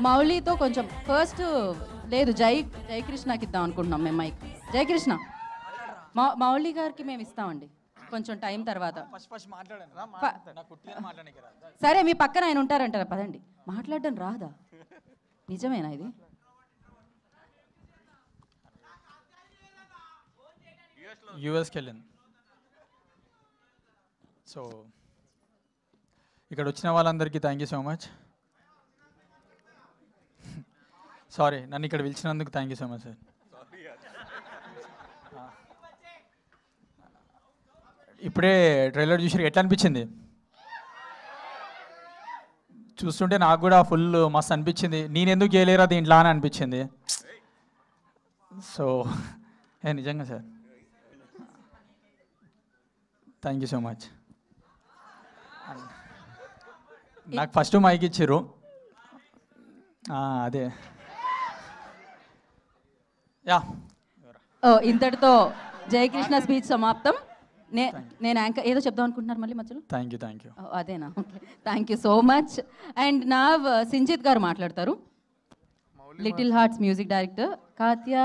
మౌలితో కొంచెం ఫస్ట్ లేదు జయకృష్ణకి ఇద్దాం అనుకుంటున్నాం మేము మైక్. జయకృష్ణ మౌలి గారికి మేము ఇస్తామండి కొంచెం టైం తర్వాత. సరే మీ పక్కన ఆయన ఉంటారంటారా, పదండి. మాట్లాడడం రాదా? నిజమేనా ఇది? యూఎస్కి వెళ్ళింది. సో ఇక్కడ వచ్చిన వాళ్ళందరికీ thank you so much. Sorry, నన్ను ఇక్కడ పిలిచినందుకు thank you so much sir. ఇప్పుడే ట్రైలర్ చూసి ఎట్లా అనిపించింది? చూస్తుంటే నాకు కూడా ఫుల్ మస్తు అనిపించింది. నేను ఎందుకు చేయలేరా దీంట్లో అని అనిపించింది. సో నిజంగా sir thank you so much. నాకు ఫస్ట్ మైక్ ఇచ్చారు, అదే యా. ఇంతటితో జయకృష్ణ స్పీచ్ సమాప్తం. నేను యాంకర్ ఏదో చెప్దాం అనుకుంటున్నారు మళ్ళీ మధ్యలో. Thank you. అదేనా? Okay, thank you so much. And నా సింజిత్ గారు మాట్లాడతారు, little hearts music director. Katya